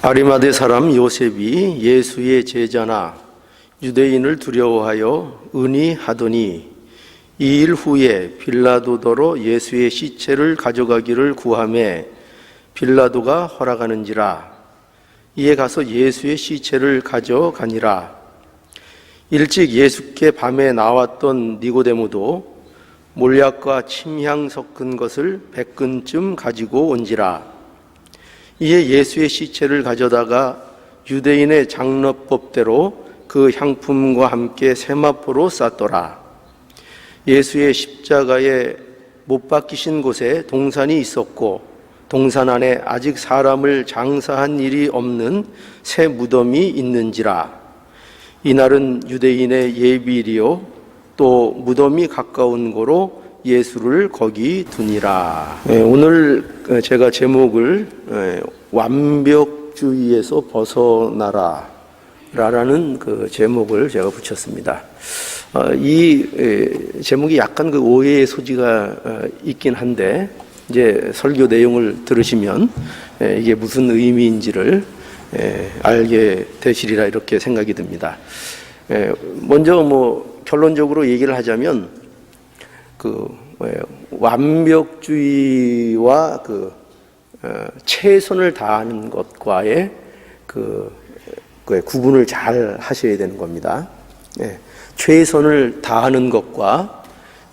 아리마대 사람 요셉이 예수의 제자나 유대인을 두려워하여 의논하더니 2일 후에 빌라도더러 예수의 시체를 가져가기를 구하매 빌라도가 허락하는지라. 이에 가서 예수의 시체를 가져가니라. 일찍 예수께 밤에 나왔던 니고데모도 몰약과 침향 섞은 것을 100근쯤 가지고 온지라. 이에 예수의 시체를 가져다가 유대인의 장로법대로 그 향품과 함께 세마포로 쌌더라. 예수의 십자가에 못 박히신 곳에 동산이 있었고 동산 안에 아직 사람을 장사한 일이 없는 새 무덤이 있는지라. 이날은 유대인의 예비일이요 또 무덤이 가까운 고로 예수를 거기 두니라. 오늘 제가 제목을 완벽주의에서 벗어나라 라는 그 제목을 제가 붙였습니다. 이 제목이 약간 그 오해의 소지가 있긴 한데 이제 설교 내용을 들으시면 이게 무슨 의미인지를 알게 되시리라 이렇게 생각이 듭니다. 먼저 결론적으로 얘기를 하자면 완벽주의와 최선을 다하는 것과의 구분을 잘 하셔야 되는 겁니다. 최선을 다하는 것과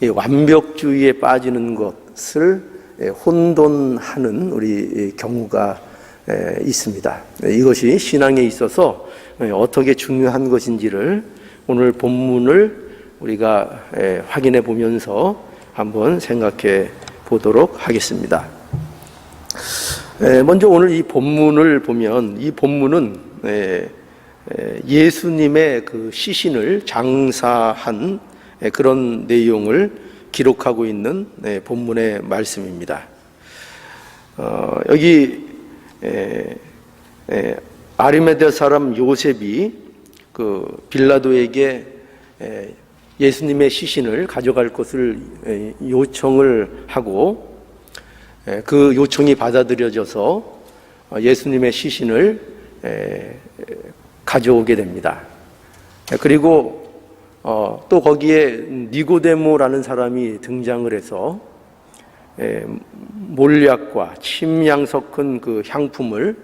완벽주의에 빠지는 것을 혼돈하는 우리 경우가 있습니다. 이것이 신앙에 있어서 어떻게 중요한 것인지를 오늘 본문을 우리가 확인해 보면서 한번 생각해 보도록 하겠습니다. 먼저 오늘 이 본문을 보면 이 본문은 예수님의 그 시신을 장사한 그런 내용을 기록하고 있는 본문의 말씀입니다. 여기 아리마대 사람 요셉이 그 빌라도에게 예수님의 시신을 가져갈 것을 요청을 하고 그 요청이 받아들여져서 예수님의 시신을 가져오게 됩니다. 그리고 또 거기에 니고데모라는 사람이 등장을 해서 몰약과 침향 섞은 그 향품을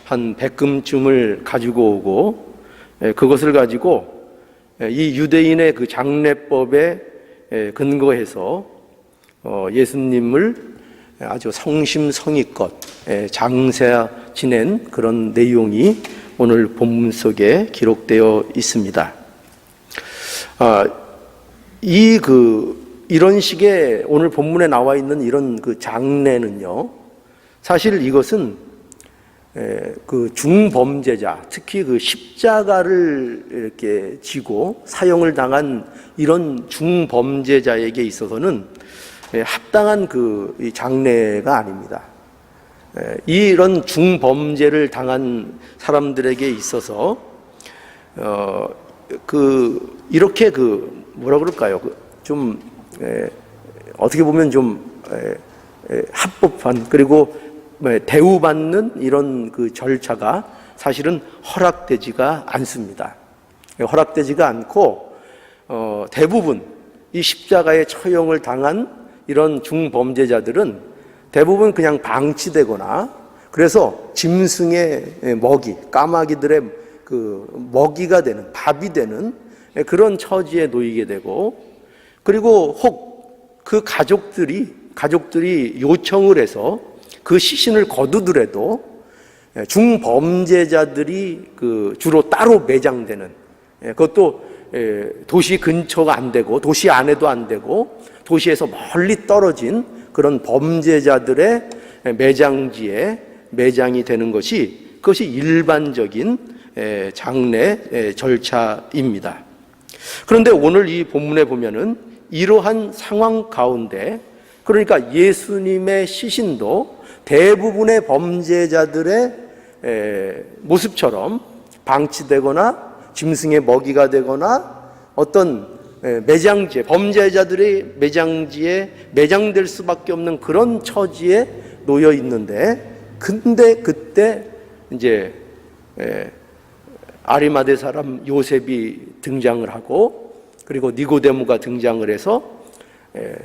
한 100금쯤을 가지고 오고 그것을 가지고 이 유대인의 그 장례법에 근거해서 예수님을 아주 성심성의껏 장사 지낸 그런 내용이 오늘 본문 속에 기록되어 있습니다. 이런 식의 오늘 본문에 나와 있는 이런 그 장례는요, 사실 이것은 그 중범죄자, 특히 그 십자가를 이렇게 지고 사형을 당한 이런 중범죄자에게 있어서는 합당한 그 장례가 아닙니다. 이런 중범죄를 당한 사람들에게 있어서 이렇게 뭐라 그럴까요? 좀 어떻게 보면 좀 합법한 그리고 대우받는 이런 그 절차가 사실은 허락되지가 않습니다. 허락되지가 않고 대부분 이 십자가에 처형을 당한 이런 중범죄자들은 대부분 그냥 방치되거나 그래서 짐승의 먹이, 까마귀들의 그 먹이가 되는, 밥이 되는 그런 처지에 놓이게 되고 그리고 혹 그 가족들이 요청을 해서 그 시신을 거두더라도 중범죄자들이 주로 따로 매장되는, 그것도 도시 근처가 안 되고 도시 안에도 안 되고 도시에서 멀리 떨어진 그런 범죄자들의 매장지에 매장이 되는 그것이 일반적인 장례 절차입니다. 그런데 오늘 이 본문에 보면은 이러한 상황 가운데, 그러니까 예수님의 시신도 대부분의 범죄자들의 모습처럼 방치되거나 짐승의 먹이가 되거나 어떤 매장지에, 범죄자들의 매장지에 매장될 수밖에 없는 그런 처지에 놓여 있는데, 근데 그때 이제 아리마대 사람 요셉이 등장을 하고, 그리고 니고데모가 등장을 해서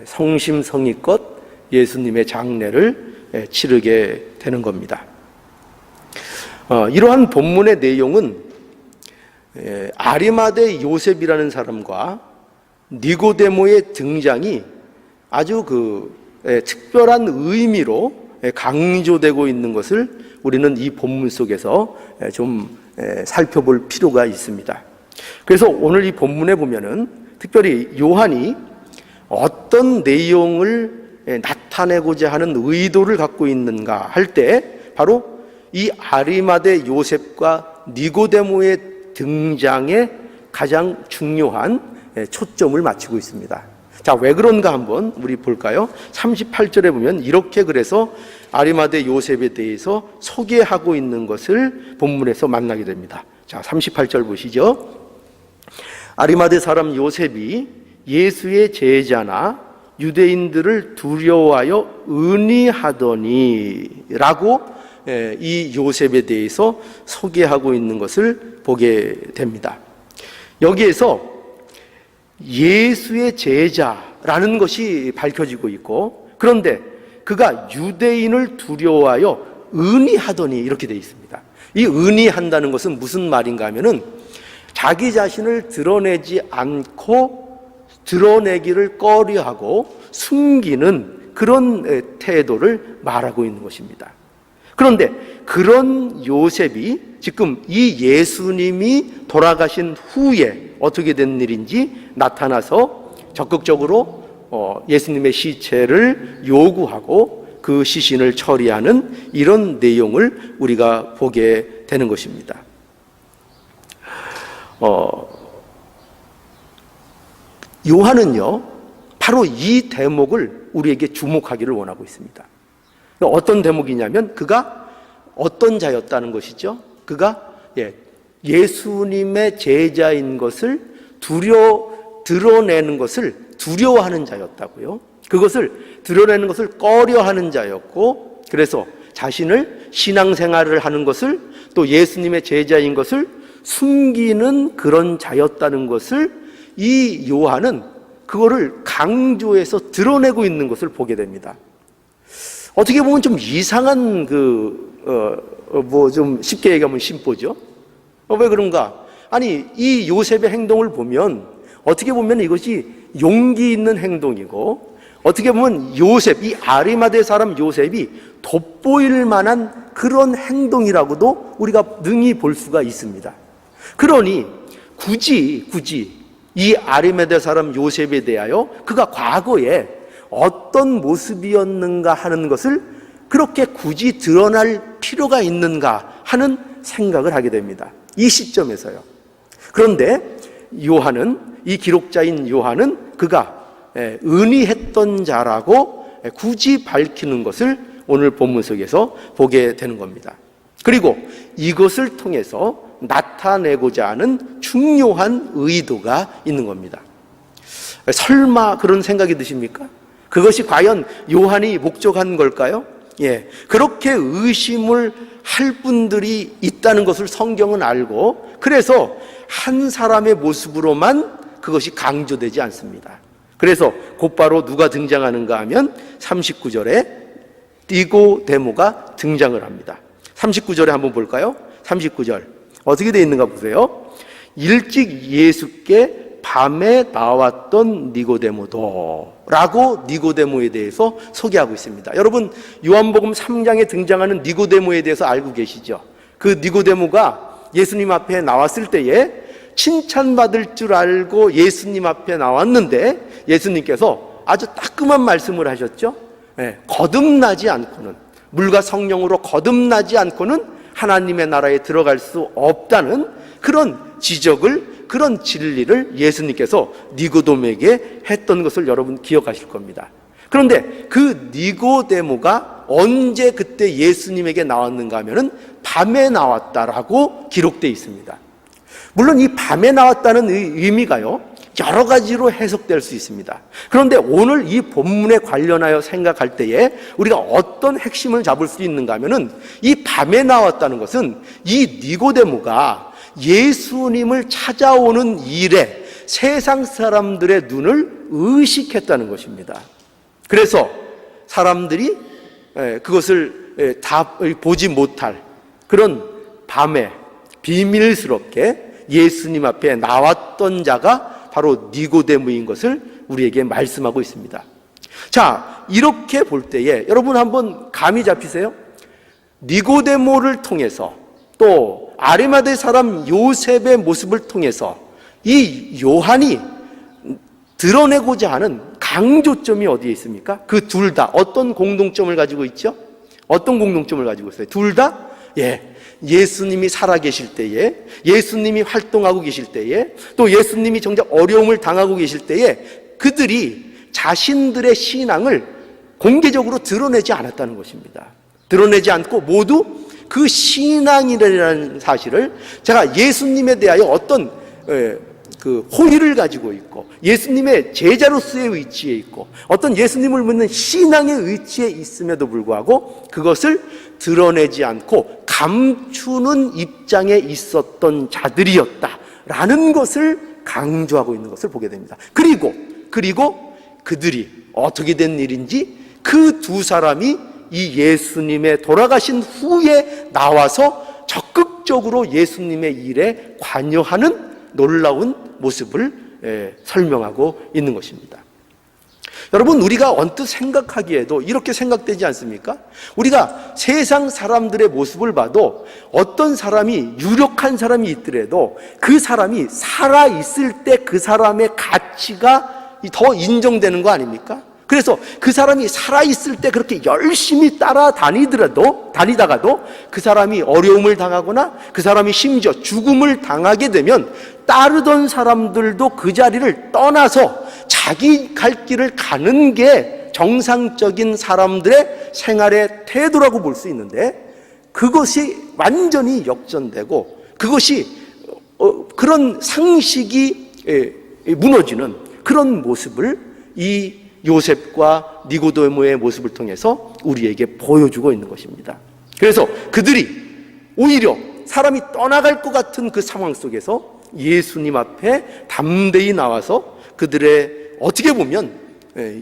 성심성의껏 예수님의 장례를 치르게 되는 겁니다. 이러한 본문의 내용은 아리마대 요셉이라는 사람과 니고데모의 등장이 아주 특별한 의미로 강조되고 있는 것을 우리는 이 본문 속에서 좀 살펴볼 필요가 있습니다. 그래서 오늘 이 본문에 보면은 특별히 요한이 어떤 내용을 나타내고자 하는 의도를 갖고 있는가 할 때 바로 이 아리마대 요셉과 니고데모의 등장에 가장 중요한 초점을 맞추고 있습니다. 자, 왜 그런가 한번 우리 볼까요? 38절에 보면 이렇게 그래서 아리마대 요셉에 대해서 소개하고 있는 것을 본문에서 만나게 됩니다. 자, 38절 보시죠. 아리마대 사람 요셉이 예수의 제자나 유대인들을 두려워하여 의니하더니 라고 이 요셉에 대해서 소개하고 있는 것을 보게 됩니다. 여기에서 예수의 제자라는 것이 밝혀지고 있고, 그런데 그가 유대인을 두려워하여 의니하더니 이렇게 되어 있습니다. 이 의니한다는 것은 무슨 말인가 하면은 자기 자신을 드러내지 않고 드러내기를 꺼려하고 숨기는 그런 태도를 말하고 있는 것입니다. 그런데 그런 요셉이 지금 이 예수님이 돌아가신 후에 어떻게 된 일인지 나타나서 적극적으로 예수님의 시체를 요구하고 그 시신을 처리하는 이런 내용을 우리가 보게 되는 것입니다. 요한은요, 바로 이 대목을 우리에게 주목하기를 원하고 있습니다. 어떤 대목이냐면 그가 어떤 자였다는 것이죠. 그가 예수님의 제자인 것을 드러내는 것을 두려워하는 자였다고요. 그것을 드러내는 것을 꺼려하는 자였고, 그래서 자신을 신앙생활을 하는 것을, 또 예수님의 제자인 것을 숨기는 그런 자였다는 것을 이 요한은 그거를 강조해서 드러내고 있는 것을 보게 됩니다. 어떻게 보면 좀 이상한 좀 쉽게 얘기하면 심보죠. 왜 그런가? 아니, 이 요셉의 행동을 보면 어떻게 보면 이것이 용기 있는 행동이고, 어떻게 보면 요셉, 이 아리마대 사람 요셉이 돋보일 만한 그런 행동이라고도 우리가 능히 볼 수가 있습니다. 그러니 굳이 이 아리마대 사람 요셉에 대하여 그가 과거에 어떤 모습이었는가 하는 것을 그렇게 굳이 드러날 필요가 있는가 하는 생각을 하게 됩니다. 이 시점에서요. 그런데 요한은, 이 기록자인 요한은 그가 의니했던 자라고 굳이 밝히는 것을 오늘 본문 속에서 보게 되는 겁니다. 그리고 이것을 통해서 나타내고자 하는 중요한 의도가 있는 겁니다. 설마 그런 생각이 드십니까? 그것이 과연 요한이 목적한 걸까요? 그렇게 의심을 할 분들이 있다는 것을 성경은 알고, 그래서 한 사람의 모습으로만 그것이 강조되지 않습니다. 그래서 곧바로 누가 등장하는가 하면 39절에 니고데모가 등장을 합니다. 39절에 한번 볼까요? 39절 어떻게 되어 있는가 보세요. 일찍 예수께 밤에 나왔던 니고데모도 라고 니고데모에 대해서 소개하고 있습니다. 여러분, 요한복음 3장에 등장하는 니고데모에 대해서 알고 계시죠? 그 니고데모가 예수님 앞에 나왔을 때에 칭찬받을 줄 알고 예수님 앞에 나왔는데 예수님께서 아주 따끔한 말씀을 하셨죠. 거듭나지 않고는, 물과 성령으로 거듭나지 않고는 하나님의 나라에 들어갈 수 없다는 그런 지적을, 그런 진리를 예수님께서 니고데모에게 했던 것을 여러분 기억하실 겁니다. 그런데 그 니고데모가 언제 그때 예수님에게 나왔는가 하면은 밤에 나왔다라고 기록되어 있습니다. 물론 이 밤에 나왔다는 의미가요, 여러 가지로 해석될 수 있습니다. 그런데 오늘 이 본문에 관련하여 생각할 때에 우리가 어떤 핵심을 잡을 수 있는가 하면은, 이 밤에 나왔다는 것은 이 니고데모가 예수님을 찾아오는 일에 세상 사람들의 눈을 의식했다는 것입니다. 그래서 사람들이 그것을 다 보지 못할 그런 밤에 비밀스럽게 예수님 앞에 나왔던 자가 바로 니고데모인 것을 우리에게 말씀하고 있습니다. 자, 이렇게 볼 때에 여러분 한번 감이 잡히세요? 니고데모를 통해서, 또 아리마대 사람 요셉의 모습을 통해서 이 요한이 드러내고자 하는 강조점이 어디에 있습니까? 그 둘 다 어떤 공동점을 가지고 있죠? 어떤 공동점을 가지고 있어요? 둘 다 예수님이 살아계실 때에, 예수님이 활동하고 계실 때에, 또 예수님이 정작 어려움을 당하고 계실 때에 그들이 자신들의 신앙을 공개적으로 드러내지 않았다는 것입니다. 드러내지 않고 모두 그 신앙이라는 사실을, 제가 예수님에 대하여 어떤 그 호의를 가지고 있고 예수님의 제자로서의 위치에 있고 어떤 예수님을 믿는 신앙의 위치에 있음에도 불구하고 그것을 드러내지 않고 감추는 입장에 있었던 자들이었다라는 것을 강조하고 있는 것을 보게 됩니다. 그리고 그들이 어떻게 된 일인지, 그 두 사람이 이 예수님의 돌아가신 후에 나와서 적극적으로 예수님의 일에 관여하는 놀라운 모습을 설명하고 있는 것입니다. 여러분, 우리가 언뜻 생각하기에도 이렇게 생각되지 않습니까? 우리가 세상 사람들의 모습을 봐도 어떤 사람이 유력한 사람이 있더라도 그 사람이 살아있을 때 그 사람의 가치가 더 인정되는 거 아닙니까? 그래서 그 사람이 살아있을 때 그렇게 열심히 다니다가도 그 사람이 어려움을 당하거나 그 사람이 심지어 죽음을 당하게 되면 따르던 사람들도 그 자리를 떠나서 자기 갈 길을 가는 게 정상적인 사람들의 생활의 태도라고 볼 수 있는데, 그것이 완전히 역전되고 그것이 그런 상식이 무너지는 그런 모습을 이 요셉과 니고데모의 모습을 통해서 우리에게 보여주고 있는 것입니다. 그래서 그들이 오히려 사람이 떠나갈 것 같은 그 상황 속에서 예수님 앞에 담대히 나와서 그들의 어떻게 보면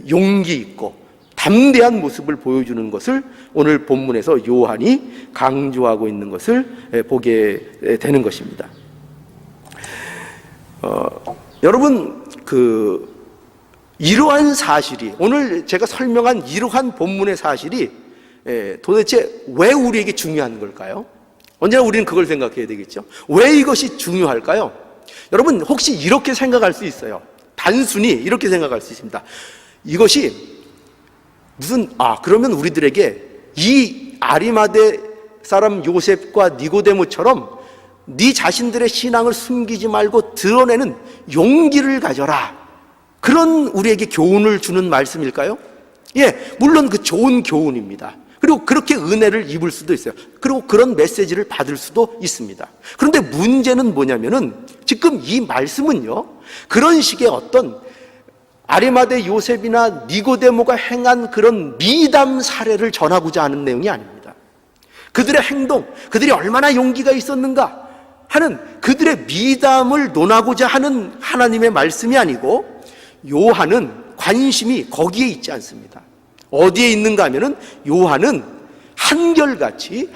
용기 있고 담대한 모습을 보여주는 것을 오늘 본문에서 요한이 강조하고 있는 것을 보게 되는 것입니다. 여러분, 이러한 사실이, 오늘 제가 설명한 이러한 본문의 사실이 도대체 왜 우리에게 중요한 걸까요? 언제나 우리는 그걸 생각해야 되겠죠. 왜 이것이 중요할까요? 여러분, 혹시 이렇게 생각할 수 있어요. 단순히 이렇게 생각할 수 있습니다. 이것이 그러면 우리들에게 이 아리마대 사람 요셉과 니고데모처럼 네 자신들의 신앙을 숨기지 말고 드러내는 용기를 가져라, 그런 우리에게 교훈을 주는 말씀일까요? 물론 그 좋은 교훈입니다. 그리고 그렇게 은혜를 입을 수도 있어요. 그리고 그런 메시지를 받을 수도 있습니다. 그런데 문제는 뭐냐면은, 지금 이 말씀은요, 그런 식의 어떤 아리마대 요셉이나 니고데모가 행한 그런 미담 사례를 전하고자 하는 내용이 아닙니다. 그들의 행동, 그들이 얼마나 용기가 있었는가 하는 그들의 미담을 논하고자 하는 하나님의 말씀이 아니고, 요한은 관심이 거기에 있지 않습니다. 어디에 있는가 하면은, 요한은 한결같이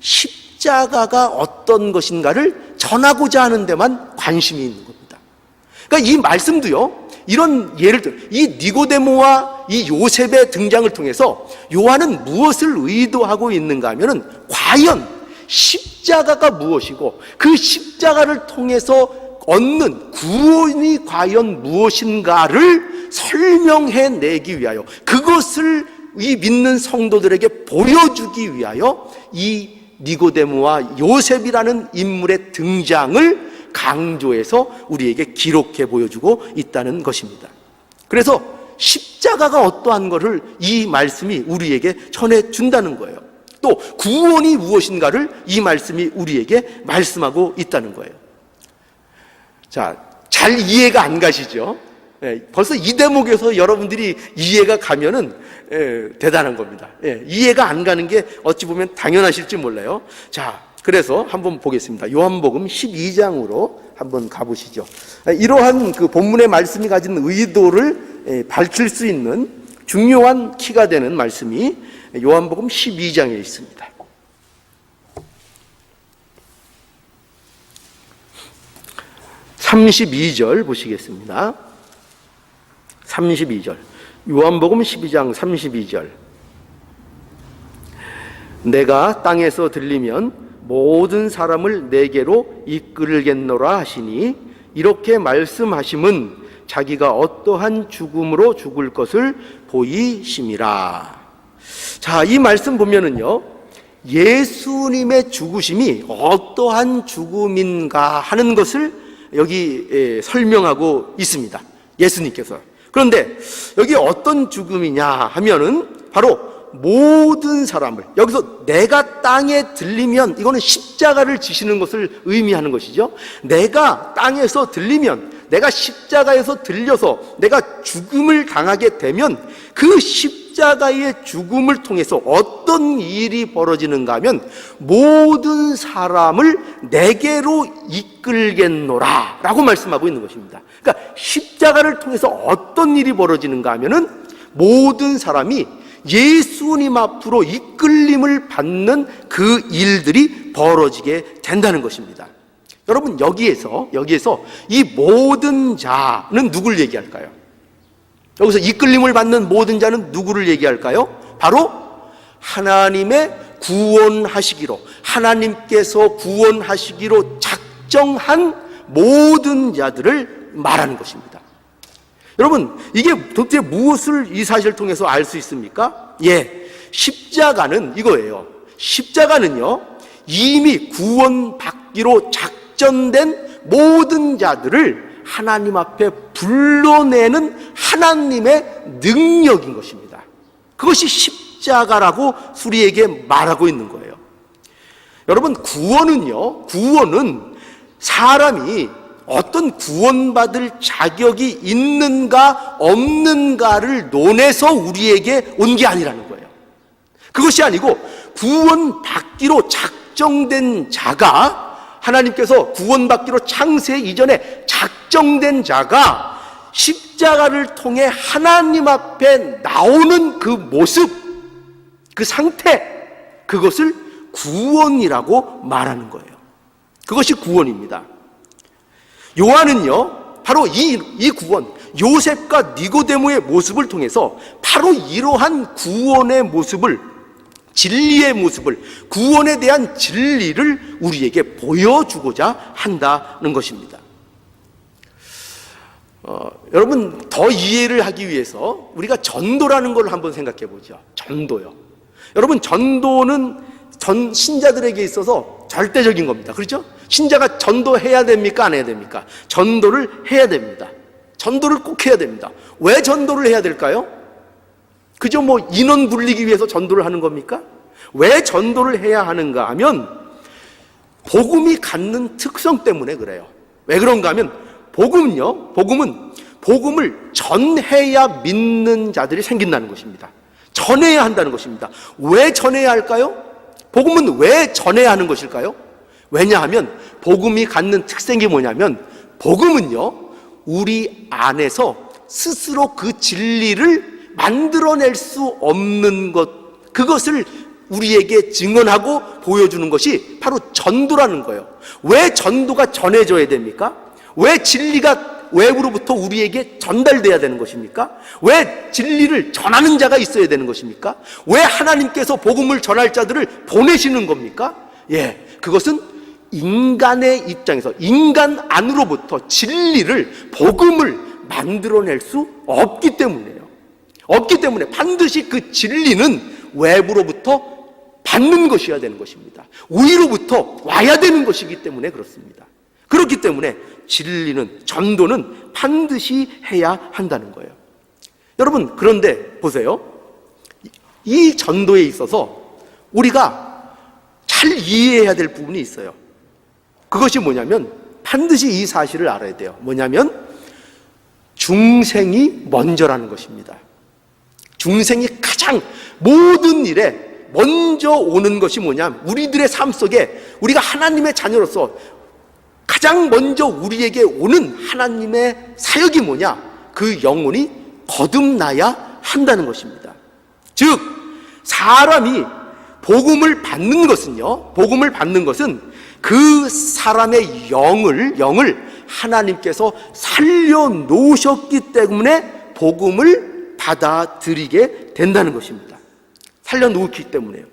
십자가가 어떤 것인가를 전하고자 하는 데만 관심이 있는 겁니다. 그러니까 이 말씀도요, 이런 예를 들어 이 니고데모와 이 요셉의 등장을 통해서 요한은 무엇을 의도하고 있는가 하면은, 과연 십자가가 무엇이고 그 십자가를 통해서 얻는 구원이 과연 무엇인가를 설명해내기 위하여, 그것을 이 믿는 성도들에게 보여주기 위하여 이 니고데모와 요셉이라는 인물의 등장을 강조해서 우리에게 기록해 보여주고 있다는 것입니다. 그래서 십자가가 어떠한 것을 이 말씀이 우리에게 전해준다는 거예요. 또 구원이 무엇인가를 이 말씀이 우리에게 말씀하고 있다는 거예요. 자, 잘 이해가 안 가시죠? 벌써 이 대목에서 여러분들이 이해가 가면은 대단한 겁니다. 이해가 안 가는 게 어찌 보면 당연하실지 몰라요. 자, 그래서 한번 보겠습니다. 요한복음 12장으로 한번 가보시죠. 이러한 그 본문의 말씀이 가진 의도를 밝힐 수 있는 중요한 키가 되는 말씀이 요한복음 12장에 있습니다. 32절 보시겠습니다. 32절. 요한복음 12장 32절. 내가 땅에서 들리면 모든 사람을 내게로 이끌겠노라 하시니, 이렇게 말씀하심은 자기가 어떠한 죽음으로 죽을 것을 보이심이라. 자, 이 말씀 보면은요, 예수님의 죽으심이 어떠한 죽음인가 하는 것을 여기 설명하고 있습니다. 예수님께서. 그런데 여기 어떤 죽음이냐 하면은 바로 모든 사람을, 여기서 내가 땅에 들리면 이거는 십자가를 지시는 것을 의미하는 것이죠. 내가 땅에서 들리면, 내가 십자가에서 들려서 내가 죽음을 당하게 되면 그 십자가의 죽음을 통해서 어떤 일이 벌어지는가 하면 모든 사람을 내게로 이끌겠노라 라고 말씀하고 있는 것입니다. 그러니까 십자가를 통해서 어떤 일이 벌어지는가 하면은 모든 사람이 예수님 앞으로 이끌림을 받는 그 일들이 벌어지게 된다는 것입니다. 여러분, 여기에서 이 모든 자는 누구를 얘기할까요? 여기서 이끌림을 받는 모든 자는 누구를 얘기할까요? 바로 하나님의 구원하시기로, 하나님께서 구원하시기로 작정한 모든 자들을 말하는 것입니다. 여러분, 이게 도대체 무엇을 이 사실을 통해서 알 수 있습니까? 십자가는 이거예요. 십자가는요, 이미 구원받기로 작정된 모든 자들을 하나님 앞에 불러내는 하나님의 능력인 것입니다. 그것이 십자가라고 우리에게 말하고 있는 거예요. 여러분, 구원은 사람이 어떤 구원받을 자격이 있는가 없는가를 논해서 우리에게 온 게 아니라는 거예요. 그것이 아니고 구원받기로 작정된 자가, 하나님께서 구원받기로 창세 이전에 작정된 자가 십자가를 통해 하나님 앞에 나오는 그 모습, 그 상태, 그것을 구원이라고 말하는 거예요. 그것이 구원입니다. 요한은요, 바로 이 구원, 요셉과 니고데모의 모습을 통해서 바로 이러한 구원의 모습을, 진리의 모습을, 구원에 대한 진리를 우리에게 보여주고자 한다는 것입니다. 여러분, 더 이해를 하기 위해서 우리가 전도라는 걸 한번 생각해 보죠. 전도요. 여러분, 전도는 전 신자들에게 있어서 절대적인 겁니다. 그렇죠? 신자가 전도해야 됩니까? 안 해야 됩니까? 전도를 해야 됩니다. 전도를 꼭 해야 됩니다. 왜 전도를 해야 될까요? 그저 인원 굴리기 위해서 전도를 하는 겁니까? 왜 전도를 해야 하는가 하면 복음이 갖는 특성 때문에 그래요. 왜 그런가 하면 복음은 복음을 전해야 믿는 자들이 생긴다는 것입니다. 전해야 한다는 것입니다. 왜 전해야 할까요? 복음은 왜 전해야 하는 것일까요? 왜냐하면 복음이 갖는 특성이 뭐냐면, 복음은요, 우리 안에서 스스로 그 진리를 만들어낼 수 없는 것, 그것을 우리에게 증언하고 보여주는 것이 바로 전도라는 거예요. 왜 전도가 전해져야 됩니까? 왜 진리가 외부로부터 우리에게 전달돼야 되는 것입니까? 왜 진리를 전하는 자가 있어야 되는 것입니까? 왜 하나님께서 복음을 전할 자들을 보내시는 겁니까? 그것은 인간의 입장에서, 인간 안으로부터 진리를, 복음을 만들어낼 수 없기 때문이에요. 없기 때문에 반드시 그 진리는 외부로부터 받는 것이어야 되는 것입니다. 위로부터 와야 되는 것이기 때문에 그렇습니다. 그렇기 때문에 진리는, 전도는 반드시 해야 한다는 거예요. 여러분, 그런데 보세요. 이 전도에 있어서 우리가 잘 이해해야 될 부분이 있어요. 그것이 뭐냐면 반드시 이 사실을 알아야 돼요. 뭐냐면 중생이 먼저라는 것입니다. 중생이 가장 모든 일에 먼저 오는 것이 뭐냐면 우리들의 삶 속에 우리가 하나님의 자녀로서 가장 먼저 우리에게 오는 하나님의 사역이 뭐냐? 그 영혼이 거듭나야 한다는 것입니다. 즉 사람이 복음을 받는 것은요, 복음을 받는 것은 그 사람의 영을 하나님께서 살려놓으셨기 때문에 복음을 받아들이게 된다는 것입니다. 살려놓기 때문에요.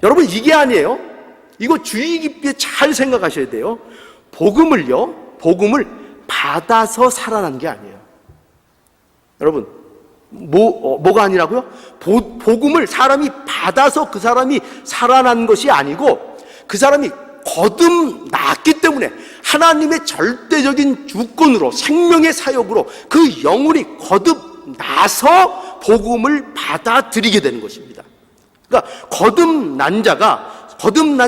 여러분, 이게 아니에요. 이거 주의 깊게 잘 생각하셔야 돼요. 복음을 받아서 살아난 게 아니에요. 여러분, 뭐가 아니라고요? 복음을 사람이 받아서 그 사람이 살아난 것이 아니고 그 사람이 거듭났기 때문에 하나님의 절대적인 주권으로 생명의 사역으로 그 영혼이 거듭나서 복음을 받아들이게 되는 것입니다. 그러니까 거듭난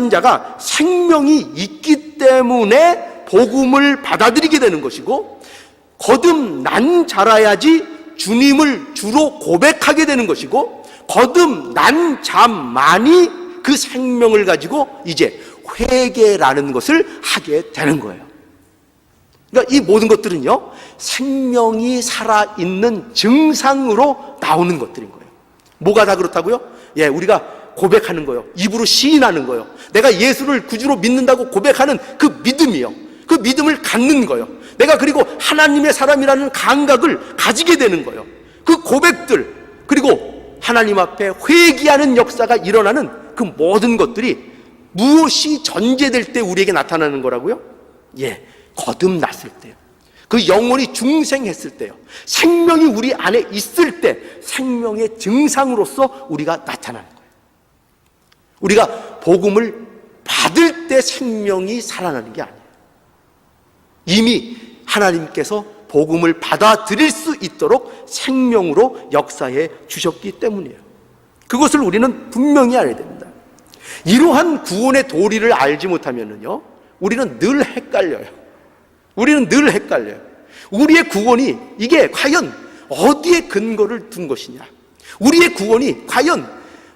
자가 생명이 있기 때문에 복음을 받아들이게 되는 것이고, 거듭난 자라야지 주님을 주로 고백하게 되는 것이고, 거듭난 자만이 그 생명을 가지고 이제 회개라는 것을 하게 되는 거예요. 그러니까 이 모든 것들은요, 생명이 살아있는 증상으로 나오는 것들인 거예요. 뭐가 다 그렇다고요? 예, 우리가 고백하는 거요. 입으로 시인하는 거요. 내가 예수를 구주로 믿는다고 고백하는 그 믿음이요. 그 믿음을 갖는 거요. 내가 그리고 하나님의 사람이라는 감각을 가지게 되는 거요. 그 고백들, 그리고 하나님 앞에 회개하는 역사가 일어나는 그 모든 것들이 무엇이 전제될 때 우리에게 나타나는 거라고요? 예, 거듭났을 때요. 그 영혼이 중생했을 때요. 생명이 우리 안에 있을 때 생명의 증상으로서 우리가 나타나는 거예요. 우리가 복음을 받을 때 생명이 살아나는 게 아니에요. 이미 하나님께서 복음을 받아들일 수 있도록 생명으로 역사해 주셨기 때문이에요. 그것을 우리는 분명히 알아야 됩니다. 이러한 구원의 도리를 알지 못하면요, 우리는 늘 헷갈려요. 우리의 구원이 이게 과연 어디에 근거를 둔 것이냐? 우리의 구원이 과연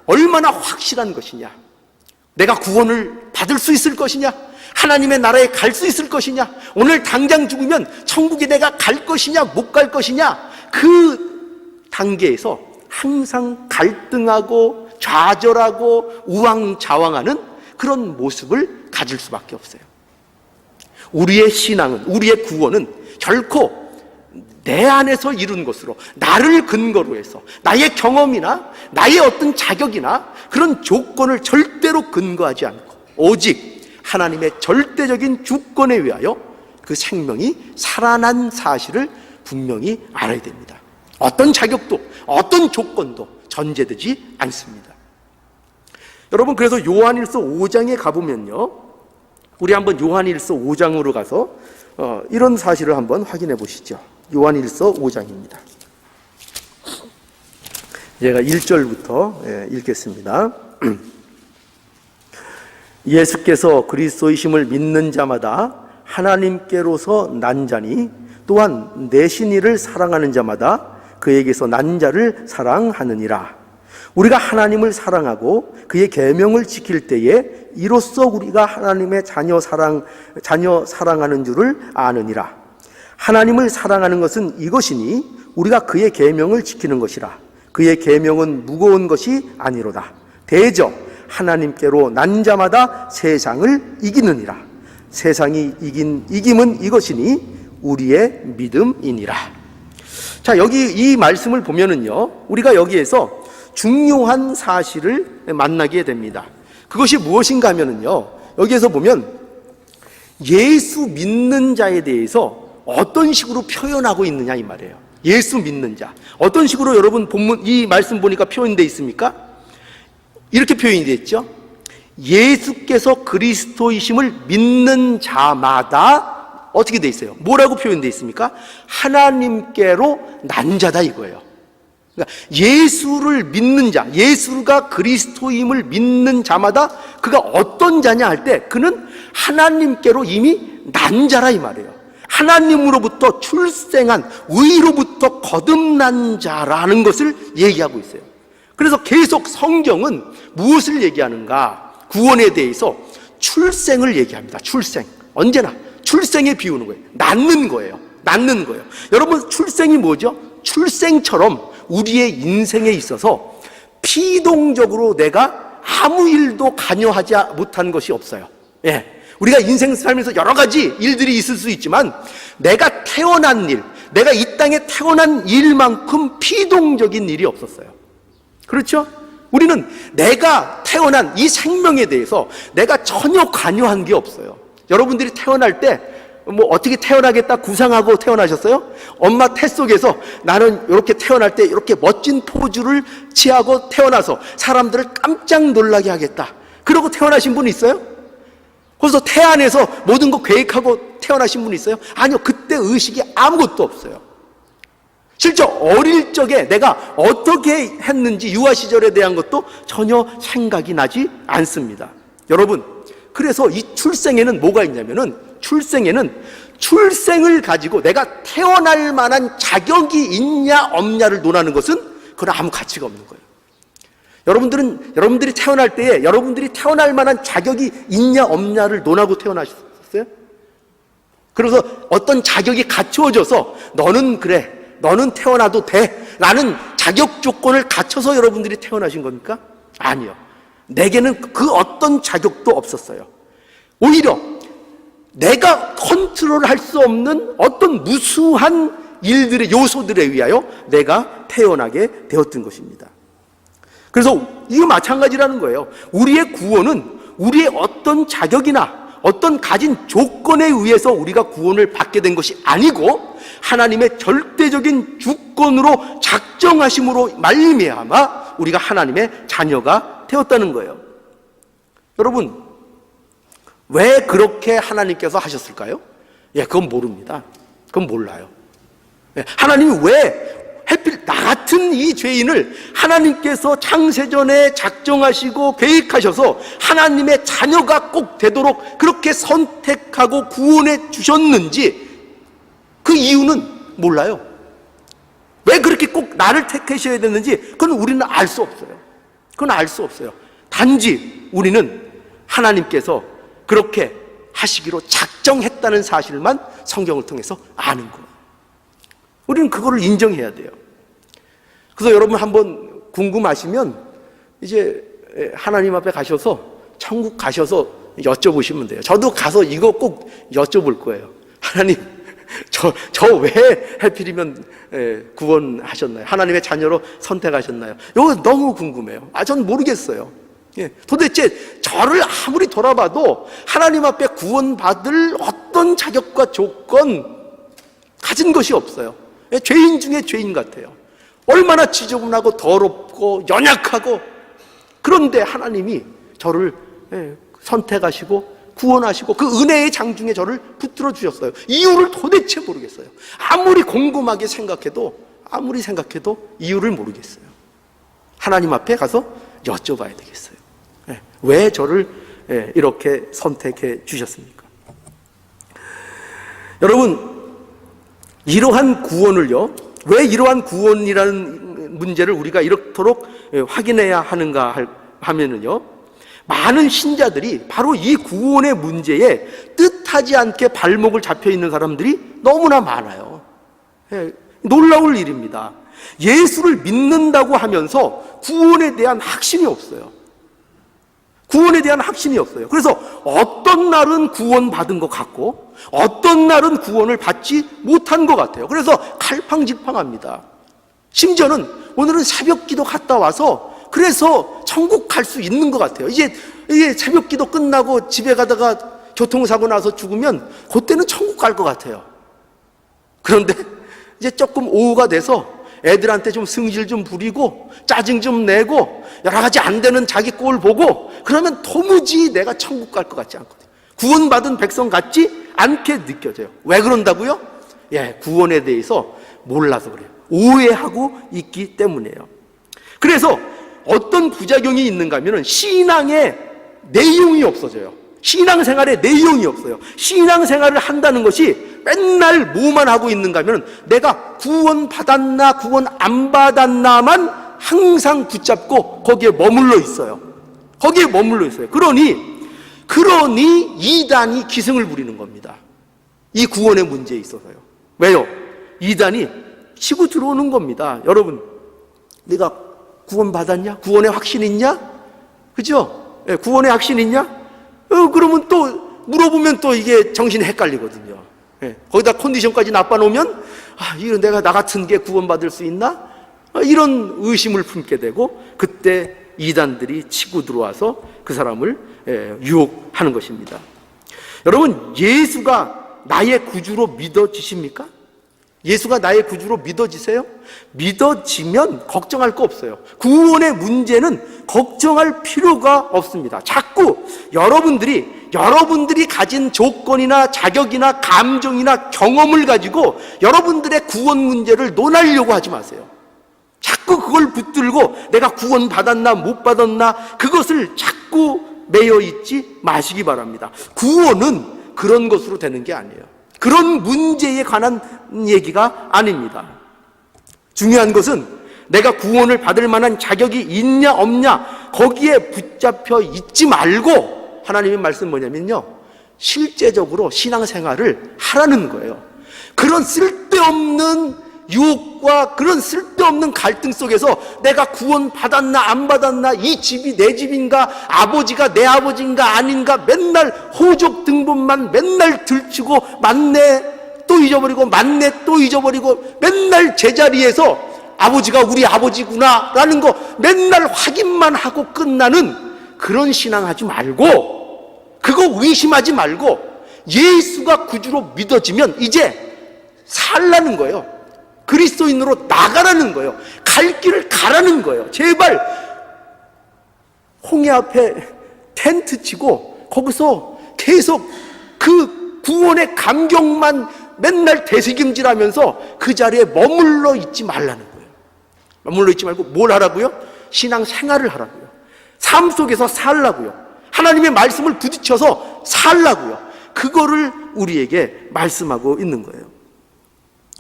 얼마나 확실한 것이냐? 내가 구원을 받을 수 있을 것이냐? 하나님의 나라에 갈 수 있을 것이냐? 오늘 당장 죽으면 천국에 내가 갈 것이냐, 못 갈 것이냐? 그 단계에서 항상 갈등하고 좌절하고 우왕좌왕하는 그런 모습을 가질 수밖에 없어요. 우리의 신앙은, 우리의 구원은 결코 내 안에서 이룬 것으로, 나를 근거로 해서 나의 경험이나 나의 어떤 자격이나 그런 조건을 절대로 근거하지 않고 오직 하나님의 절대적인 주권에 의하여 그 생명이 살아난 사실을 분명히 알아야 됩니다. 어떤 자격도 어떤 조건도 전제되지 않습니다. 여러분, 그래서 요한일서 5장에 가보면요, 우리 한번 요한일서 5장으로 가서 이런 사실을 한번 확인해 보시죠. 요한일서 5장입니다. 제가 1절부터 읽겠습니다. 예수께서 그리스도이심을 믿는 자마다 하나님께로서 난 자니 또한 내신 이를 사랑하는 자마다 그에게서 난 자를 사랑하느니라. 우리가 하나님을 사랑하고 그의 계명을 지킬 때에 이로써 우리가 하나님의 자녀 사랑하는 줄을 아느니라. 하나님을 사랑하는 것은 이것이니 우리가 그의 계명을 지키는 것이라. 그의 계명은 무거운 것이 아니로다. 대저 하나님께로 난 자마다 세상을 이기느니라. 세상이 이김은 이것이니 우리의 믿음이니라. 자, 여기 이 말씀을 보면은요, 우리가 여기에서 중요한 사실을 만나게 됩니다. 그것이 무엇인가 하면은요, 여기에서 보면 예수 믿는 자에 대해서 어떤 식으로 표현하고 있느냐 이 말이에요. 예수 믿는 자. 어떤 식으로 여러분 본문 이 말씀 보니까 표현되어 있습니까? 이렇게 표현이 되어 있죠. 예수께서 그리스도이심을 믿는 자마다 어떻게 되어 있어요? 뭐라고 표현되어 있습니까? 하나님께로 난 자다 이거예요. 그러니까 예수를 믿는 자, 예수가 그리스도임을 믿는 자마다 그가 어떤 자냐 할 때 그는 하나님께로 이미 난 자라 이 말이에요. 하나님으로부터 출생한, 의로부터 거듭난 자라는 것을 얘기하고 있어요. 그래서 계속 성경은 무엇을 얘기하는가? 구원에 대해서 출생을 얘기합니다. 출생. 언제나 출생에 비우는 거예요. 낳는 거예요. 낳는 거예요. 여러분, 출생이 뭐죠? 출생처럼 우리의 인생에 있어서 피동적으로 내가 아무 일도 관여하지 못한 것이 없어요. 예. 우리가 인생 살면서 여러 가지 일들이 있을 수 있지만 내가 태어난 일, 내가 이 땅에 태어난 일만큼 피동적인 일이 없었어요. 그렇죠? 우리는 내가 태어난 이 생명에 대해서 내가 전혀 관여한 게 없어요. 여러분들이 태어날 때 뭐 어떻게 태어나겠다 구상하고 태어나셨어요? 엄마 태 속에서 나는 이렇게 태어날 때 이렇게 멋진 포즈를 취하고 태어나서 사람들을 깜짝 놀라게 하겠다. 그러고 태어나신 분 있어요? 그래서 태 안에서 모든 거 계획하고 태어나신 분 있어요? 아니요. 그때 의식이 아무것도 없어요. 실제 어릴 적에 내가 어떻게 했는지 유아 시절에 대한 것도 전혀 생각이 나지 않습니다. 여러분, 그래서 이 출생에는 뭐가 있냐면은 출생에는 출생을 가지고 내가 태어날 만한 자격이 있냐 없냐를 논하는 것은 그건 아무 가치가 없는 거예요. 여러분들이 태어날 때에 여러분들이 태어날 만한 자격이 있냐 없냐를 논하고 태어나셨어요? 그래서 어떤 자격이 갖추어져서 너는 그래, 너는 태어나도 돼 라는 자격 조건을 갖춰서 여러분들이 태어나신 겁니까? 아니요. 내게는 그 어떤 자격도 없었어요. 오히려 내가 컨트롤할 수 없는 어떤 무수한 일들의 요소들에 의하여 내가 태어나게 되었던 것입니다. 그래서 이거 마찬가지라는 거예요. 우리의 구원은 우리의 어떤 자격이나 어떤 가진 조건에 의해서 우리가 구원을 받게 된 것이 아니고 하나님의 절대적인 주권으로 작정하심으로 말미암아 우리가 하나님의 자녀가 되었다는 거예요. 여러분, 왜 그렇게 하나님께서 하셨을까요? 예, 그건 모릅니다. 그건 몰라요. 예, 하나님이 왜 하필 나 같은 이 죄인을 하나님께서 창세전에 작정하시고 계획하셔서 하나님의 자녀가 꼭 되도록 그렇게 선택하고 구원해 주셨는지 그 이유는 몰라요. 왜 그렇게 꼭 나를 택하셔야 됐는지 그건 우리는 알 수 없어요. 그건 알 수 없어요. 단지 우리는 하나님께서 그렇게 하시기로 작정했다는 사실만 성경을 통해서 아는 거예요. 우리는 그거를 인정해야 돼요. 그래서 여러분 한번 궁금하시면 이제 하나님 앞에 가셔서 천국 가셔서 여쭤보시면 돼요. 저도 가서 이거 꼭 여쭤볼 거예요. 하나님, 저 왜 하필이면 구원하셨나요? 하나님의 자녀로 선택하셨나요? 이거 너무 궁금해요. 전 모르겠어요. 도대체 저를 아무리 돌아봐도 하나님 앞에 구원받을 어떤 자격과 조건 가진 것이 없어요. 죄인 중에 죄인 같아요. 얼마나 지저분하고 더럽고 연약하고, 그런데 하나님이 저를 선택하시고 구원하시고 그 은혜의 장중에 저를 붙들어 주셨어요. 이유를 도대체 모르겠어요. 아무리 곰곰하게 생각해도 이유를 모르겠어요. 하나님 앞에 가서 여쭤봐야 되겠어요. 왜 저를 이렇게 선택해 주셨습니까? 여러분, 이러한 구원을요, 왜 이러한 구원이라는 문제를 우리가 이렇도록 확인해야 하는가 하면은요, 많은 신자들이 바로 이 구원의 문제에 뜻하지 않게 발목을 잡혀 있는 사람들이 너무나 많아요. 놀라울 일입니다. 예수를 믿는다고 하면서 구원에 대한 확신이 없어요. 구원에 대한 확신이 없어요. 그래서 어떤 날은 구원받은 것 같고 어떤 날은 구원을 받지 못한 것 같아요. 그래서 갈팡질팡합니다. 심지어는 오늘은 새벽기도 갔다 와서 그래서 천국 갈 수 있는 것 같아요. 이제 새벽기도 끝나고 집에 가다가 교통사고 나서 죽으면 그때는 천국 갈 것 같아요. 그런데 이제 조금 오후가 돼서 애들한테 좀 승질 좀 부리고 짜증 좀 내고 여러 가지 안 되는 자기 꼴 보고 그러면 도무지 내가 천국 갈 것 같지 않거든요. 구원받은 백성 같지 않게 느껴져요. 왜 그런다고요? 구원에 대해서 몰라서 그래요. 오해하고 있기 때문이에요. 그래서 어떤 부작용이 있는가 하면 신앙의 내용이 없어져요. 신앙생활에 내용이 없어요. 신앙생활을 한다는 것이 맨날 뭐만 하고 있는가 하면 내가 구원 받았나 구원 안 받았나만 항상 붙잡고 거기에 머물러 있어요. 거기에 머물러 있어요. 그러니 이단이 기승을 부리는 겁니다. 이 구원의 문제에 있어서요. 왜요? 이단이 치고 들어오는 겁니다. 여러분, 내가 구원 받았냐? 구원의 확신 있냐? 그죠? 예, 구원의 확신 있냐? 그러면 또 물어보면 또 이게 정신이 헷갈리거든요. 예, 거기다 컨디션까지 나빠놓으면 이런 내가 나 같은 게 구원받을 수 있나? 이런 의심을 품게 되고 그때 이단들이 치고 들어와서 그 사람을 유혹하는 것입니다. 여러분, 예수가 나의 구주로 믿어지십니까? 예수가 나의 구주로 믿어지세요? 믿어지면 걱정할 거 없어요. 구원의 문제는 걱정할 필요가 없습니다. 자꾸 여러분들이 가진 조건이나 자격이나 감정이나 경험을 가지고 여러분들의 구원 문제를 논하려고 하지 마세요. 자꾸 그걸 붙들고 내가 구원 받았나 못 받았나 그것을 자꾸 매여 있지 마시기 바랍니다. 구원은 그런 것으로 되는 게 아니에요. 그런 문제에 관한 얘기가 아닙니다. 중요한 것은 내가 구원을 받을 만한 자격이 있냐 없냐 거기에 붙잡혀 있지 말고 하나님의 말씀 뭐냐면요, 실제적으로 신앙생활을 하라는 거예요. 그런 쓸데없는 유혹과 그런 쓸데없는 갈등 속에서 내가 구원 받았나 안 받았나, 이 집이 내 집인가, 아버지가 내 아버지인가 아닌가, 맨날 호적 등본만 맨날 들추고 맞네 또 잊어버리고 맞네 또 잊어버리고 맨날 제자리에서 아버지가 우리 아버지구나 라는 거 맨날 확인만 하고 끝나는 그런 신앙하지 말고, 그거 의심하지 말고 예수가 구주로 믿어지면 이제 살라는 거예요. 그리스도인으로 나가라는 거예요. 갈 길을 가라는 거예요. 제발 홍해 앞에 텐트 치고 거기서 계속 그 구원의 감격만 맨날 되새김질하면서 그 자리에 머물러 있지 말라는 거예요. 머물러 있지 말고 뭘 하라고요? 신앙 생활을 하라고요. 삶 속에서 살라고요. 하나님의 말씀을 부딪혀서 살라고요. 그거를 우리에게 말씀하고 있는 거예요.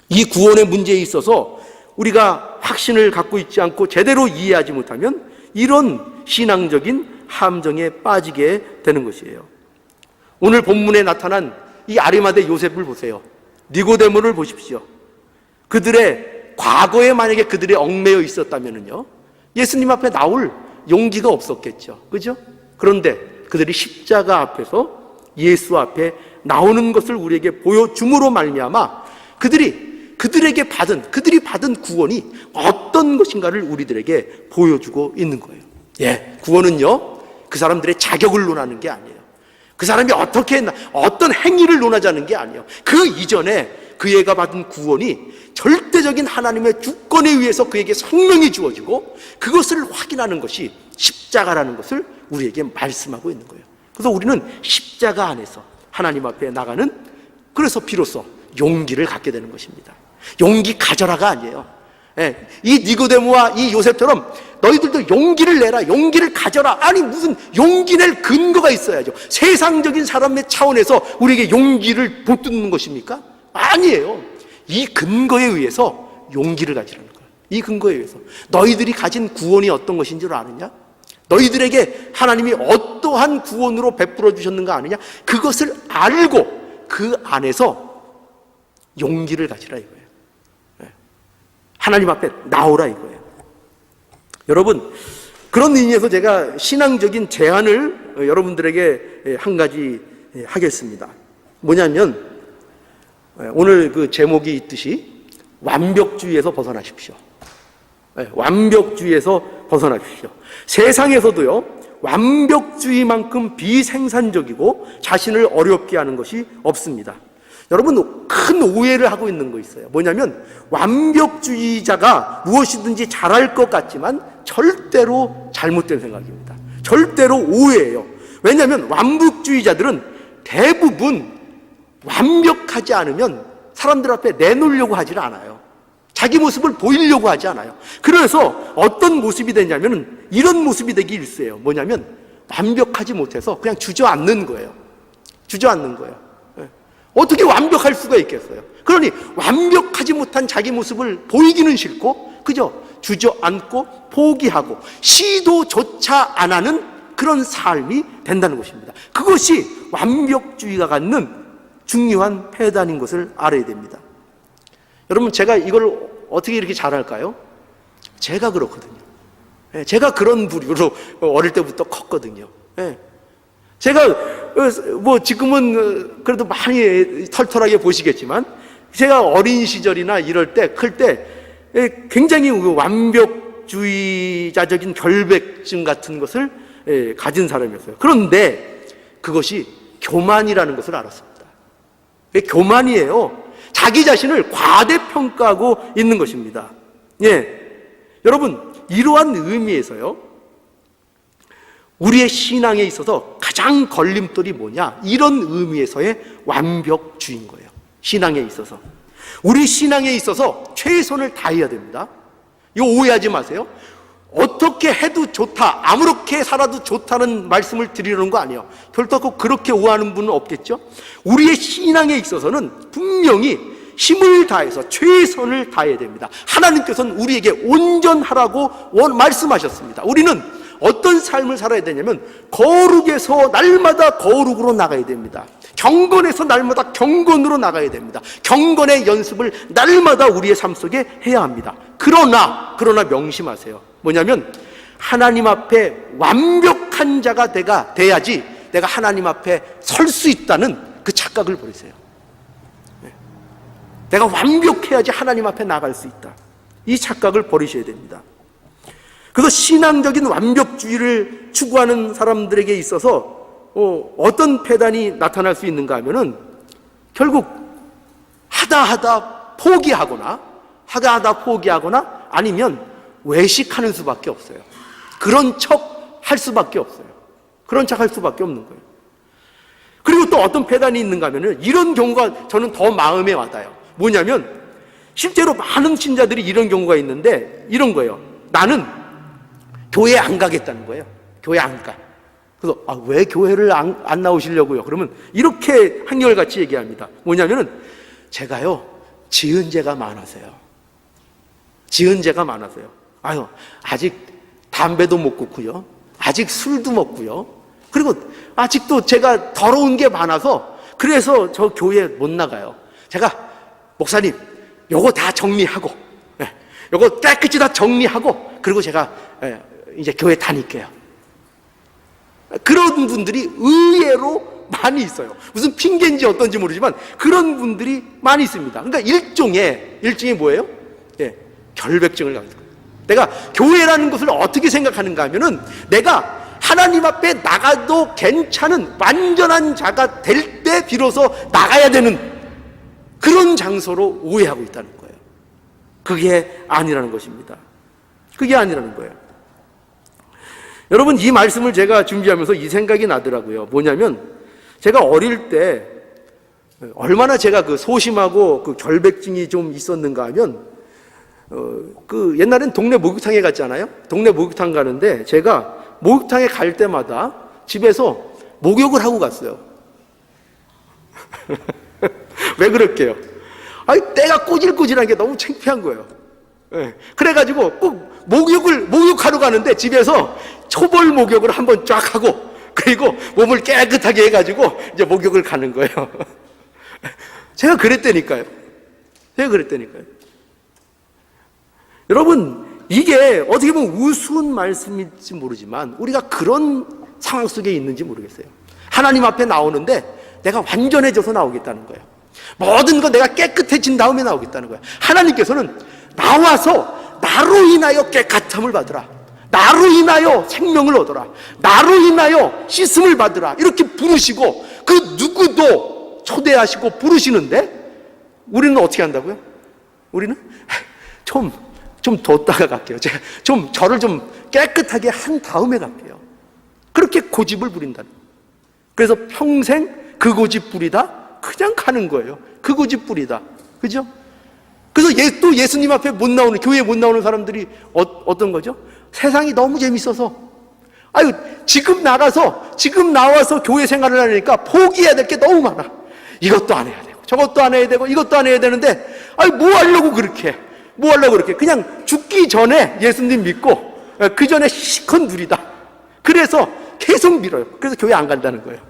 이 구원의 문제에 있어서 우리가 확신을 갖고 있지 않고 제대로 이해하지 못하면 이런 신앙적인 함정에 빠지게 되는 것이에요. 오늘 본문에 나타난 이 아리마대 요셉을 보세요. 니고데모를 보십시오. 그들의 과거에 만약에 그들이 얽매여 있었다면요, 예수님 앞에 나올 용기가 없었겠죠. 그죠? 그런데 그들이 십자가 앞에서 예수 앞에 나오는 것을 우리에게 보여줌으로 말미암아 그들이 받은 구원이 어떤 것인가를 우리들에게 보여주고 있는 거예요. 예, 구원은요, 그 사람들의 자격을 논하는 게 아니에요. 그 사람이 어떤 행위를 논하자는 게 아니에요. 그 이전에 그 애가 받은 구원이 절대적인 하나님의 주권에 의해서 그에게 성령이 주어지고 그것을 확인하는 것이 십자가라는 것을 우리에게 말씀하고 있는 거예요. 그래서 우리는 십자가 안에서 하나님 앞에 나가는, 그래서 비로소 용기를 갖게 되는 것입니다. 용기 가져라가 아니에요. 예, 이 니고데모와 이 요셉처럼 너희들도 용기를 내라, 용기를 가져라. 아니, 무슨 용기 낼 근거가 있어야죠. 세상적인 사람의 차원에서 우리에게 용기를 붙드는 것입니까? 아니에요. 이 근거에 의해서 용기를 가지라는 거예요. 이 근거에 의해서. 너희들이 가진 구원이 어떤 것인 줄 아느냐? 너희들에게 하나님이 어떠한 구원으로 베풀어 주셨는가 아느냐? 그것을 알고 그 안에서 용기를 가지라 이거예요. 하나님 앞에 나오라 이거예요. 여러분, 그런 의미에서 제가 신앙적인 제안을 여러분들에게 한 가지 하겠습니다. 뭐냐면 오늘 그 제목이 있듯이 완벽주의에서 벗어나십시오. 완벽주의에서 벗어나십시오. 세상에서도요, 완벽주의만큼 비생산적이고 자신을 어렵게 하는 것이 없습니다. 여러분, 큰 오해를 하고 있는 거 있어요. 뭐냐면 완벽주의자가 무엇이든지 잘할 것 같지만 절대로 잘못된 생각입니다. 절대로 오해예요. 왜냐하면 완벽주의자들은 대부분 완벽하지 않으면 사람들 앞에 내놓으려고 하질 않아요. 자기 모습을 보이려고 하지 않아요. 그래서 어떤 모습이 되냐면 이런 모습이 되기 일쑤예요. 뭐냐면 완벽하지 못해서 그냥 주저앉는 거예요. 주저앉는 거예요. 어떻게 완벽할 수가 있겠어요? 그러니 완벽하지 못한 자기 모습을 보이기는 싫고 그저 주저앉고 포기하고 시도조차 안 하는 그런 삶이 된다는 것입니다. 그것이 완벽주의가 갖는 중요한 폐단인 것을 알아야 됩니다. 여러분, 제가 이걸 어떻게 이렇게 잘할까요? 제가 그렇거든요. 제가 그런 부류로 어릴 때부터 컸거든요. 제가 뭐 지금은 그래도 많이 털털하게 보시겠지만 제가 어린 시절이나 이럴 때 클 때 굉장히 완벽주의자적인 결백증 같은 것을 가진 사람이었어요. 그런데 그것이 교만이라는 것을 알았습니다. 교만이에요. 자기 자신을 과대평가하고 있는 것입니다. 여러분, 이러한 의미에서요, 우리의 신앙에 있어서 가장 걸림돌이 뭐냐? 이런 의미에서의 완벽주의인 거예요. 신앙에 있어서. 우리 신앙에 있어서 최선을 다해야 됩니다. 이거 오해하지 마세요. 어떻게 해도 좋다, 아무렇게 살아도 좋다는 말씀을 드리려는 거 아니에요. 결코 그렇게 오해하는 분은 없겠죠? 우리의 신앙에 있어서는 분명히 힘을 다해서 최선을 다해야 됩니다. 하나님께서는 우리에게 온전하라고 말씀하셨습니다. 우리는 어떤 삶을 살아야 되냐면 거룩에서 날마다 거룩으로 나가야 됩니다. 경건에서 날마다 경건으로 나가야 됩니다. 경건의 연습을 날마다 우리의 삶 속에 해야 합니다. 그러나 명심하세요. 뭐냐면 하나님 앞에 완벽한 자가 돼야지 내가 하나님 앞에 설 수 있다는 그 착각을 버리세요. 내가 완벽해야지 하나님 앞에 나갈 수 있다. 이 착각을 버리셔야 됩니다. 그래서 신앙적인 완벽주의를 추구하는 사람들에게 있어서 어떤 폐단이 나타날 수 있는가 하면은 결국 하다 포기하거나 아니면 외식하는 수밖에 없어요. 그런 척 할 수밖에 없어요. 그런 척 할 수밖에 없는 거예요. 그리고 또 어떤 폐단이 있는가 하면은 이런 경우가 저는 더 마음에 와닿아요. 뭐냐면 실제로 많은 신자들이 이런 경우가 있는데 이런 거예요. 나는 교회 안 가겠다는 거예요. 교회 안 가. 그래서 왜 교회를 안 나오시려고요? 그러면 이렇게 한결같이 얘기합니다. 뭐냐면은 제가요 지은 죄가 많아서요. 아직 담배도 못 끊고요. 아직 술도 먹고요. 그리고 아직도 제가 더러운 게 많아서 그래서 저 교회 못 나가요. 제가 목사님 요거 다 정리하고 요거 깨끗이 다 정리하고 그리고 제가 이제 교회 다닐게요. 그런 분들이 의외로 많이 있어요. 무슨 핑계인지 어떤지 모르지만 그런 분들이 많이 있습니다. 그러니까 일종의 뭐예요? 결백증을 가지고 있어요. 내가 교회라는 것을 어떻게 생각하는가 하면은 내가 하나님 앞에 나가도 괜찮은 완전한 자가 될 때 비로소 나가야 되는 그런 장소로 오해하고 있다는 거예요. 그게 아니라는 것입니다. 그게 아니라는 거예요. 여러분, 이 말씀을 제가 준비하면서 이 생각이 나더라고요. 뭐냐면 제가 어릴 때 얼마나 제가 그 소심하고 그 결백증이 좀 있었는가 하면 그 옛날엔 동네 목욕탕에 갔잖아요. 동네 목욕탕 가는데 제가 목욕탕에 갈 때마다 집에서 목욕을 하고 갔어요. 왜 그럴게요? 때가 꼬질꼬질한 게 너무 창피한 거예요. 그래가지고 꼭 목욕하러 가는데 집에서 초벌 목욕을 한번 쫙 하고 그리고 몸을 깨끗하게 해가지고 이제 목욕을 가는 거예요. 제가 그랬다니까요. 여러분, 이게 어떻게 보면 우스운 말씀일지 모르지만 우리가 그런 상황 속에 있는지 모르겠어요. 하나님 앞에 나오는데 내가 완전해져서 나오겠다는 거예요. 모든 건 내가 깨끗해진 다음에 나오겠다는 거예요. 하나님께서는 나와서 나로 인하여 깨끗함을 받으라, 나로 인하여 생명을 얻어라, 나로 인하여 씻음을 받으라 이렇게 부르시고 그 누구도 초대하시고 부르시는데 우리는 어떻게 한다고요? 우리는 좀 뒀다가 갈게요. 제가 저를 좀 깨끗하게 한 다음에 갈게요. 그렇게 고집을 부린다는 거예요. 그래서 평생 그 고집 부리다 그냥 가는 거예요. 그 고집 부리다. 그죠? 그래서 또 예수님 앞에 못 나오는, 교회에 못 나오는 사람들이 어떤 거죠? 세상이 너무 재밌어서, 아유, 지금 나와서 교회 생활을 하려니까 포기해야 될 게 너무 많아. 이것도 안 해야 되고, 저것도 안 해야 되고, 이것도 안 해야 되는데, 아유, 뭐 하려고 그렇게. 그냥 죽기 전에 예수님 믿고, 그 전에 실컷 누리다. 그래서 계속 밀어요. 그래서 교회 안 간다는 거예요.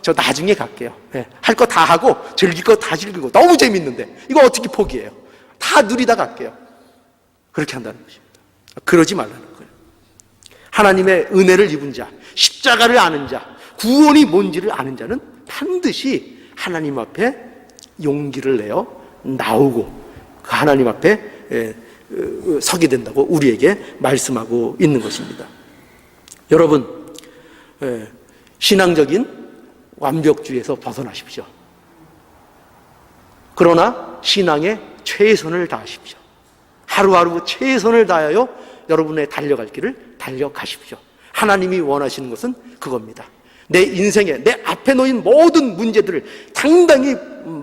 저 나중에 갈게요. 할 거 다 하고, 즐길 거 다 즐기고, 너무 재밌는데, 이거 어떻게 포기해요? 다 누리다 갈게요. 그렇게 한다는 것입니다. 그러지 말라는 거예요. 하나님의 은혜를 입은 자, 십자가를 아는 자, 구원이 뭔지를 아는 자는 반드시 하나님 앞에 용기를 내어 나오고 그 하나님 앞에 서게 된다고 우리에게 말씀하고 있는 것입니다. 여러분, 신앙적인 완벽주의에서 벗어나십시오. 그러나 신앙에 최선을 다하십시오. 하루하루 최선을 다하여 여러분의 달려갈 길을 달려가십시오. 하나님이 원하시는 것은 그겁니다. 내 인생에 내 앞에 놓인 모든 문제들을 당당히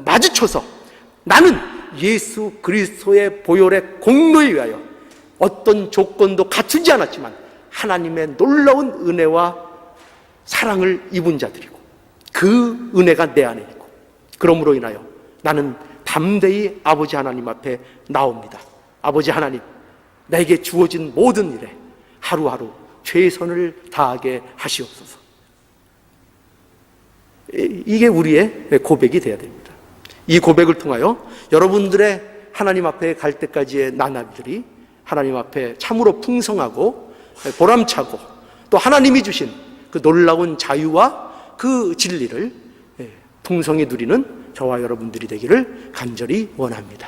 마주쳐서 나는 예수 그리스도의 보혈의 공로에 의하여 어떤 조건도 갖추지 않았지만 하나님의 놀라운 은혜와 사랑을 입은 자들이고 그 은혜가 내 안에 있고 그러므로 인하여 나는 담대히 아버지 하나님 앞에 나옵니다. 아버지 하나님, 내게 주어진 모든 일에 하루하루 최선을 다하게 하시옵소서. 이게 우리의 고백이 되어야 됩니다. 이 고백을 통하여 여러분들의 하나님 앞에 갈 때까지의 나날들이 하나님 앞에 참으로 풍성하고 보람차고 또 하나님이 주신 그 놀라운 자유와 그 진리를 풍성히 누리는 저와 여러분들이 되기를 간절히 원합니다.